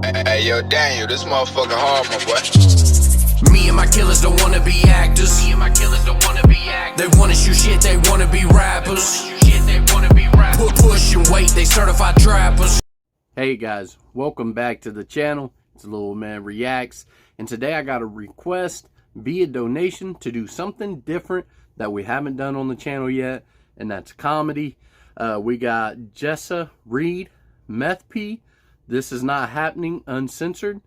Hey, yo, Daniel, this motherfucker hard, my boy. Me and my killers don't wanna be actors. They wanna shoot shit, they wanna be rappers. Push and wait, they certified trappers. Hey guys, welcome back to the channel. It's Little Man Reacts, and today I got a request via donation to do something different that we haven't done on the channel yet, and that's comedy. We got Jessa read Meth P. This is not happening uncensored.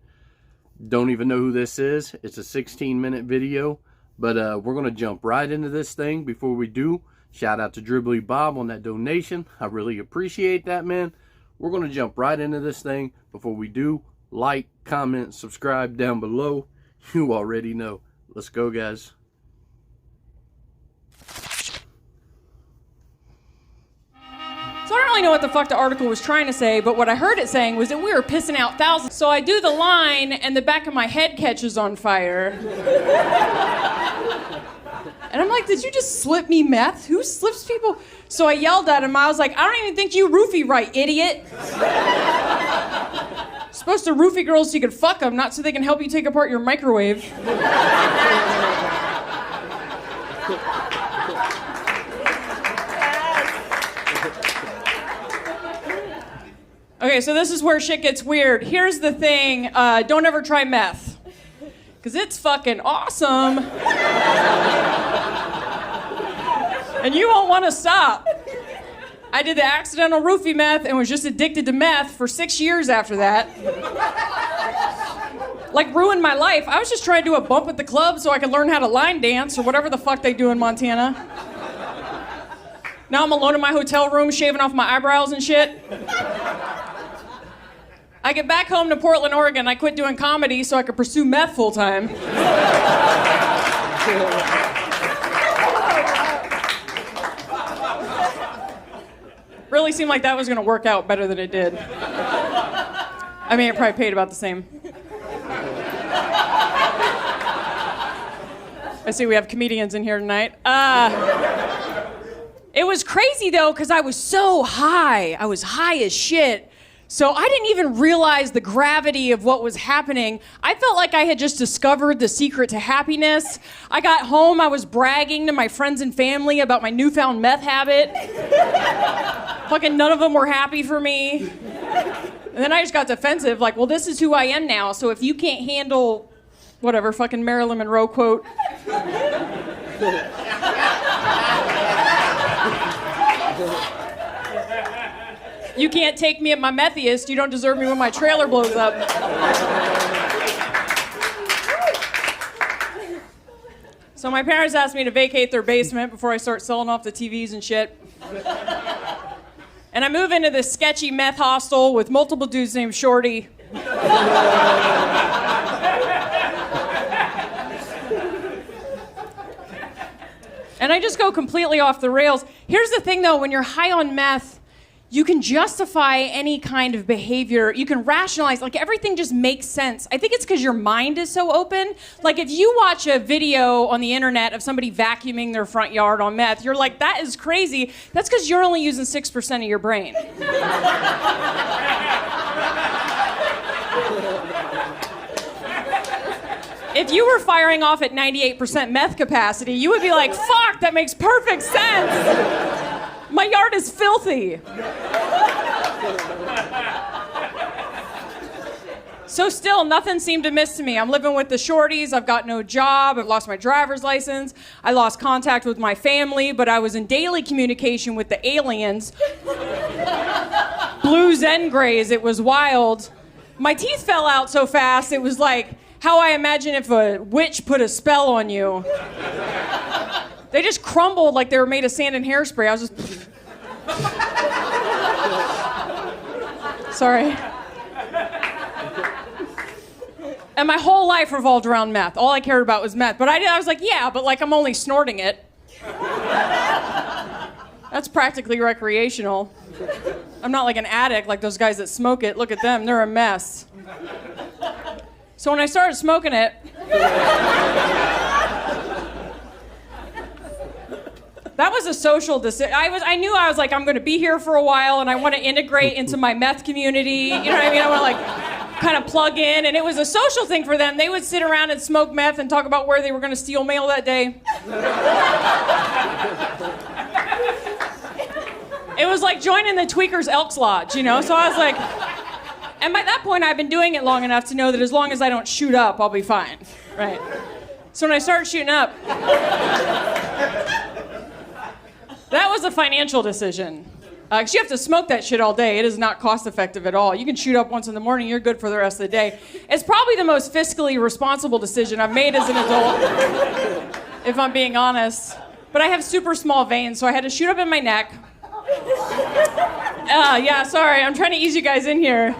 Don't even know who this is. It's a 16-minute video, but we're gonna jump right into this thing. Before we do, shout out to Dribbly Bob on that donation. I really appreciate that, man. We're gonna jump right into this thing. Before we do, like, comment, subscribe down below. You already know. Let's go, guys. So I don't really know what the fuck the article was trying to say, but what I heard it saying was that we were pissing out thousands. So I do the line, and the back of my head catches on fire. And I'm like, did you just slip me meth? Who slips people? So I yelled at him. I was like, I don't even think you roofie right, idiot. Supposed to roofie girls so you can fuck them, not so they can help you take apart your microwave. Okay, so this is where shit gets weird. Here's the thing, don't ever try meth. Because it's fucking awesome. And you won't want to stop. I did the accidental roofie meth and was just addicted to meth for 6 years after that. Like, ruined my life. I was just trying to do a bump at the club so I could learn how to line dance or whatever the fuck they do in Montana. Now I'm alone in my hotel room shaving off my eyebrows and shit. I get back home to Portland, Oregon. I quit doing comedy so I could pursue meth full time. Really seemed like that was gonna work out better than it did. I mean, it probably paid about the same. I see we have comedians in here tonight. It was crazy though, because I was so high. I was high as shit. So I didn't even realize the gravity of what was happening. I felt like I had just discovered the secret to happiness. I got home, I was bragging to my friends and family about my newfound meth habit. Fucking none of them were happy for me. And then I just got defensive, like, well, this is who I am now, so if you can't handle, whatever, fucking Marilyn Monroe quote. You can't take me at my methiest, you don't deserve me when my trailer blows up. So my parents asked me to vacate their basement before I start selling off the TVs and shit. And I move into this sketchy meth hostel with multiple dudes named Shorty. And I just go completely off the rails. Here's the thing though, when you're high on meth, you can justify any kind of behavior. You can rationalize, like everything just makes sense. I think it's because your mind is so open. Like if you watch a video on the internet of somebody vacuuming their front yard on meth, you're like, that is crazy. That's because you're only using 6% of your brain. If you were firing off at 98% meth capacity, you would be like, fuck, that makes perfect sense. My yard is filthy. So still, nothing seemed amiss to me. I'm living with the Shorties, I've got no job, I've lost my driver's license, I lost contact with my family, but I was in daily communication with the aliens. Blues and grays, it was wild. My teeth fell out so fast, it was like how I imagine if a witch put a spell on you. They just crumbled like they were made of sand and hairspray. I was just... Sorry. And my whole life revolved around meth. All I cared about was meth. But I was like, yeah, but like I'm only snorting it. That's practically recreational. I'm not like an addict like those guys that smoke it. Look at them, they're a mess. So when I started smoking it, that was a social decision. I knew I was like, I'm gonna be here for a while and I want to integrate into my meth community. You know what I mean? I want to like kind of plug in, and it was a social thing for them. They would sit around and smoke meth and talk about where they were going to steal mail that day. It was like joining the Tweakers Elks Lodge, you know? So I was like, and by that point, I've been doing it long enough to know that as long as I don't shoot up, I'll be fine, right? So when I started shooting up, that was a financial decision. Because you have to smoke that shit all day. It is not cost effective at all. You can shoot up once in the morning, you're good for the rest of the day. It's probably the most fiscally responsible decision I've made as an adult, if I'm being honest. But I have super small veins, so I had to shoot up in my neck. Yeah, sorry, I'm trying to ease you guys in here.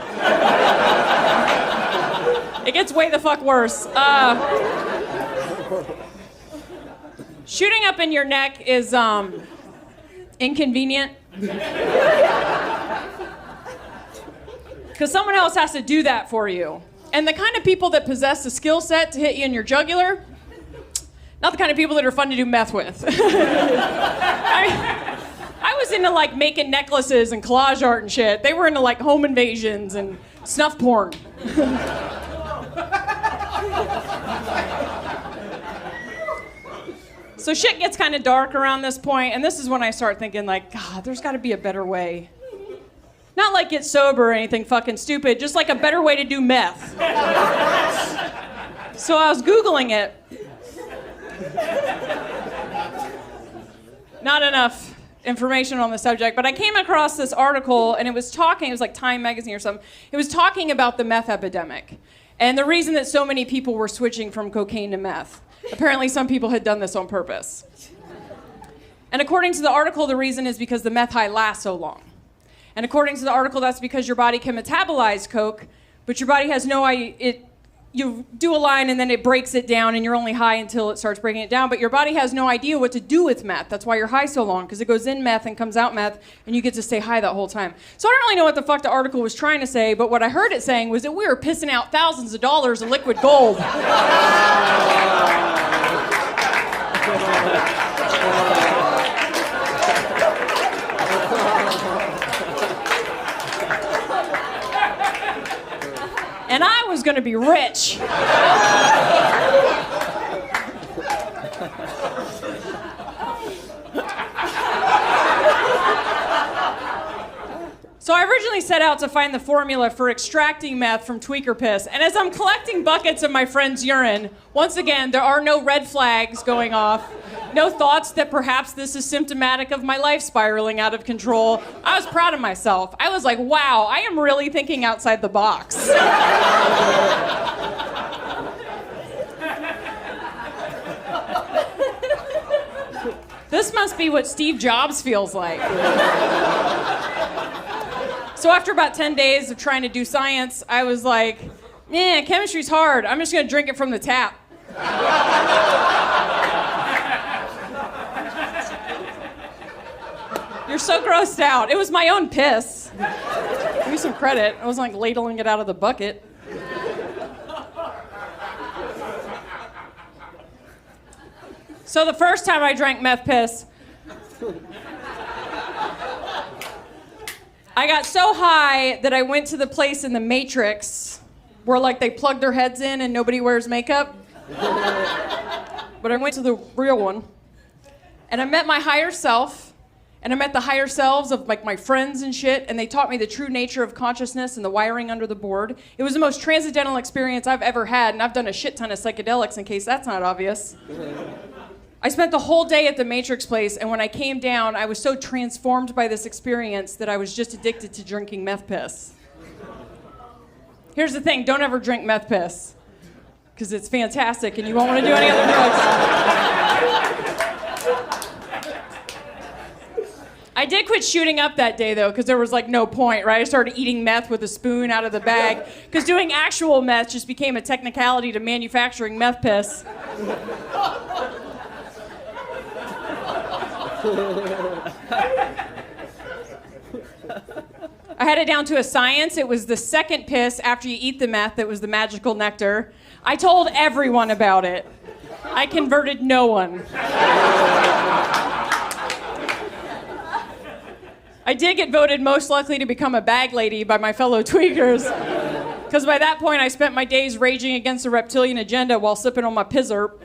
It gets way the fuck worse. Shooting up in your neck is inconvenient. Because someone else has to do that for you. And the kind of people that possess the skill set to hit you in your jugular, not the kind of people that are fun to do meth with. I was into like making necklaces and collage art and shit. They were into like home invasions and snuff porn. So shit gets kind of dark around this point, and this is when I start thinking like, God, there's got to be a better way. Not like get sober or anything fucking stupid, just like a better way to do meth. So I was Googling it. Not enough information on the subject, but I came across this article, and it was like Time magazine or something. It was talking about the meth epidemic and the reason that so many people were switching from cocaine to meth. Apparently some people had done this on purpose. And according to the article, the reason is because the meth high lasts so long. And according to the article, that's because your body can metabolize coke, but your body has no idea. You do a line and then it breaks it down and you're only high until it starts breaking it down, but your body has no idea what to do with meth. That's why you're high so long, because it goes in meth and comes out meth and you get to stay high that whole time. So I don't really know what the fuck the article was trying to say, but what I heard it saying was that we were pissing out thousands of dollars of liquid gold. And I was going to be rich. So I originally set out to find the formula for extracting meth from tweaker piss. And as I'm collecting buckets of my friend's urine, once again, there are no red flags going off. No thoughts that perhaps this is symptomatic of my life spiraling out of control. I was proud of myself. I was like, wow, I am really thinking outside the box. This must be what Steve Jobs feels like. So after about 10 days of trying to do science, I was like, man, chemistry's hard. I'm just going to drink it from the tap. You're so grossed out. It was my own piss. Give me some credit. I wasn't like ladling it out of the bucket. So the first time I drank meth piss, I got so high that I went to the place in the Matrix where like they plug their heads in and nobody wears makeup. But I went to the real one. And I met my higher self. And I met the higher selves of like my friends and shit, and they taught me the true nature of consciousness and the wiring under the board. It was the most transcendental experience I've ever had, and I've done a shit ton of psychedelics in case that's not obvious. I spent the whole day at the Matrix place, and when I came down, I was so transformed by this experience that I was just addicted to drinking meth piss. Here's the thing, don't ever drink meth piss, because it's fantastic and you won't want to do any other drugs. I did quit shooting up that day, though, because there was, like, no point, right? I started eating meth with a spoon out of the bag, because doing actual meth just became a technicality to manufacturing meth piss. I had it down to a science. It was the second piss after you eat the meth that was the magical nectar. I told everyone about it. I converted no one. I did get voted most likely to become a bag lady by my fellow tweakers. Because by that point, I spent my days raging against the reptilian agenda while sipping on my pizzerp.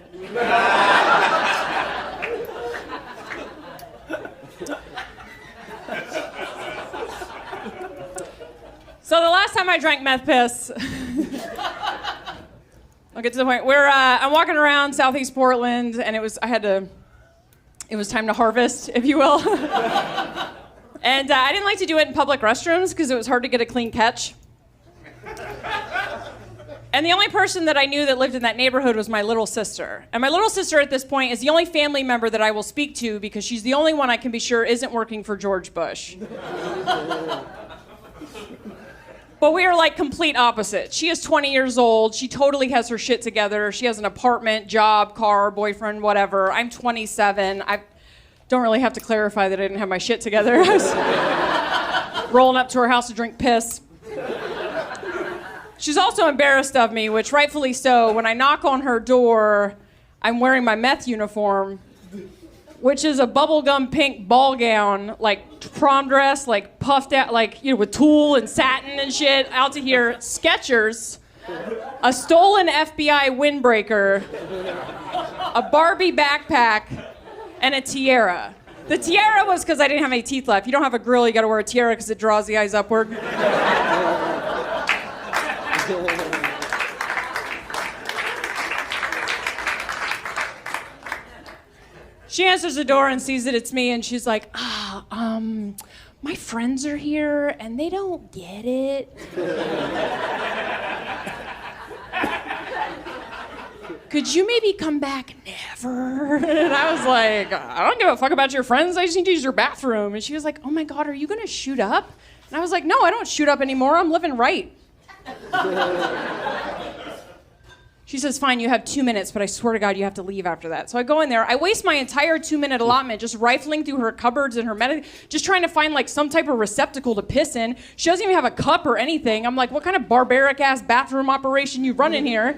So the last time I drank meth piss, I'll get to the point where I'm walking around Southeast Portland, and it was time to harvest, if you will. And I didn't like to do it in public restrooms because it was hard to get a clean catch. And the only person that I knew that lived in that neighborhood was my little sister. And my little sister at this point is the only family member that I will speak to because she's the only one I can be sure isn't working for George Bush. But we are like complete opposites. She is 20 years old. She totally has her shit together. She has an apartment, job, car, boyfriend, whatever. I'm 27. I don't really have to clarify that I didn't have my shit together. I was rolling up to her house to drink piss. She's also embarrassed of me, which rightfully so. When I knock on her door, I'm wearing my meth uniform, which is a bubblegum pink ball gown, like prom dress, like puffed out, like, you know, with tulle and satin and shit, out to here. Skechers, a stolen FBI windbreaker, a Barbie backpack, and a tiara. The tiara was because I didn't have any teeth left. You don't have a grill, you gotta wear a tiara because it draws the eyes upward. She answers the door and sees that it's me, and she's like, my friends are here, and they don't get it. Could you maybe come back never? And I was like, I don't give a fuck about your friends. I just need to use your bathroom. And she was like, oh my God, are you gonna shoot up? And I was like, no, I don't shoot up anymore. I'm living right. She says, fine, you have 2 minutes, but I swear to God, you have to leave after that. So I go in there. I waste my entire 2-minute allotment just rifling through her cupboards and her just trying to find like some type of receptacle to piss in. She doesn't even have a cup or anything. I'm like, what kind of barbaric-ass bathroom operation you run in here?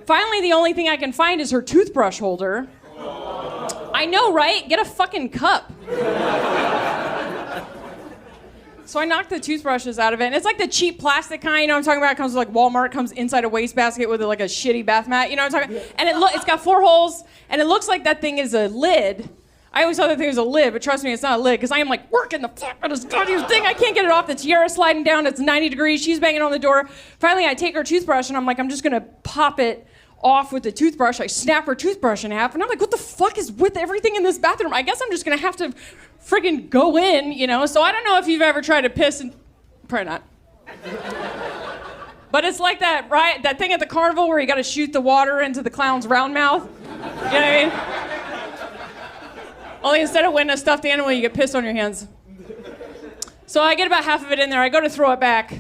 Finally, the only thing I can find is her toothbrush holder. I know, right? Get a fucking cup. So I knocked the toothbrushes out of it. And it's like the cheap plastic kind, you know what I'm talking about? It comes with like Walmart, comes inside a wastebasket with like a shitty bath mat, you know what I'm talking about? And it's got 4 holes, and it looks like that thing is a lid. I always thought that thing was a lid, but trust me, it's not a lid, because I am like working the fuck out of this goddamn thing. I can't get it off. The tiara sliding down, it's 90 degrees. She's banging on the door. Finally, I take her toothbrush, and I'm like, I'm just gonna pop it off with the toothbrush. I snap her toothbrush in half, and I'm like, what the fuck is with everything in this bathroom? I guess I'm just gonna have to friggin' go in, you know? So I don't know if you've ever tried to piss and... Probably not. But it's like that, right? That thing at the carnival where you gotta shoot the water into the clown's round mouth. You know what I mean? Only instead of winning a stuffed animal, you get piss on your hands. So I get about half of it in there. I go to throw it back.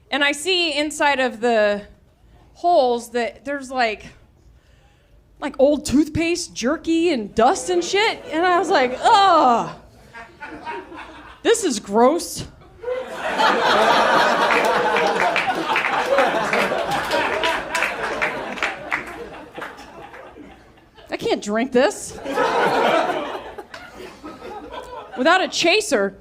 And I see inside of the holes that there's like old toothpaste, jerky, and dust and shit. And I was like, ugh, this is gross. I can't drink this without a chaser.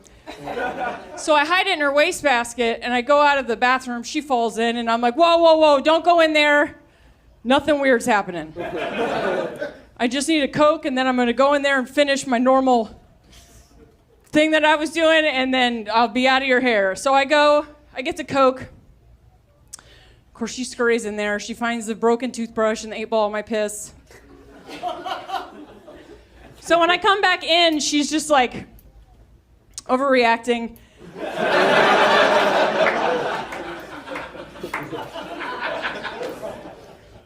So I hide it in her wastebasket, and I go out of the bathroom. She falls in, and I'm like, whoa, whoa, whoa, don't go in there. Nothing weird's happening. I just need a Coke, and then I'm going to go in there and finish my normal thing that I was doing, and then I'll be out of your hair. So I get the Coke. Of course, she scurries in there. She finds the broken toothbrush and the 8-ball of my piss. So when I come back in, she's just like overreacting.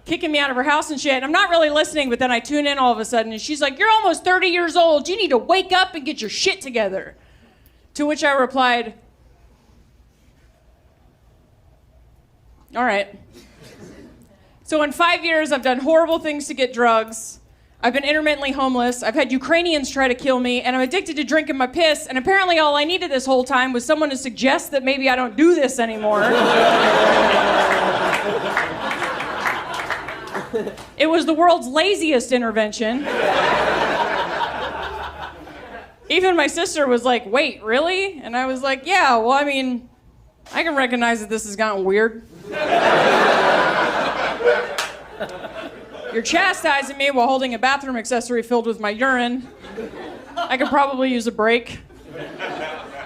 Kicking me out of her house and shit. I'm not really listening, but then I tune in all of a sudden, and she's like, you're almost 30 years old. You need to wake up and get your shit together. To which I replied, all right. So in 5 years, I've done horrible things to get drugs. I've been intermittently homeless. I've had Ukrainians try to kill me, and I'm addicted to drinking my piss. And apparently all I needed this whole time was someone to suggest that maybe I don't do this anymore. It was the world's laziest intervention. Even my sister was like, wait, really? And I was like, yeah, well, I mean, I can recognize that this has gotten weird. You're chastising me while holding a bathroom accessory filled with my urine. I could probably use a break.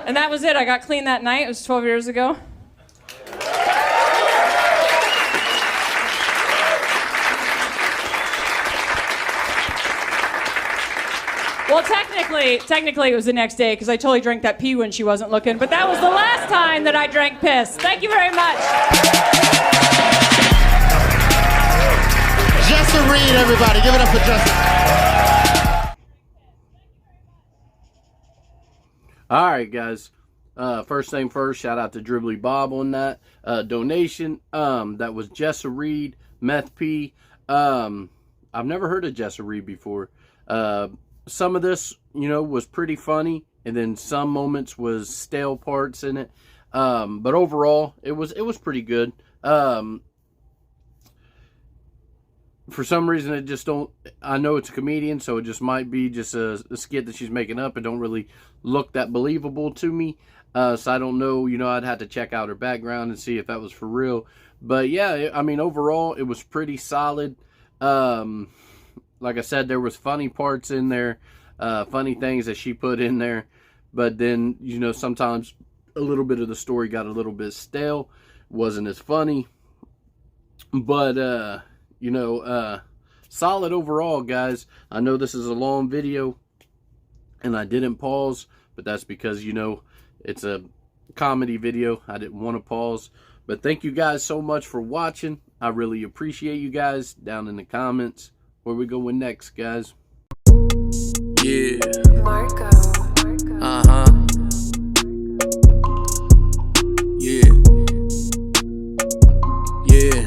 And that was it. I got clean that night. It was 12 years ago. Well, technically it was the next day because I totally drank that pee when she wasn't looking, but that was the last time that I drank piss. Thank you very much. Jessa Reed, everybody. Give it up for Jessa. All right, guys. First thing first, shout out to Dribbly Bob on that donation. That was Jessa Reed, Meth P. I've never heard of Jessa Reed before. Some of this, you know, was pretty funny, and then some moments was stale parts in it. But overall, it was pretty good. For some reason, it just don't. I know it's a comedian, so it just might be just a skit that she's making up. It don't really look that believable to me. So I don't know. You know, I'd have to check out her background and see if that was for real. But yeah, I mean, overall, it was pretty solid. Like I said, there was funny parts in there, funny things that she put in there. But then, you know, sometimes a little bit of the story got a little bit stale, wasn't as funny. But you know, solid overall, guys. I know this is a long video, and I didn't pause, but that's because, you know, it's a comedy video. I didn't want to pause. But thank you guys so much for watching. I really appreciate you guys. Down in the comments, where we going next, guys? Yeah. Marco. Yeah. Yeah.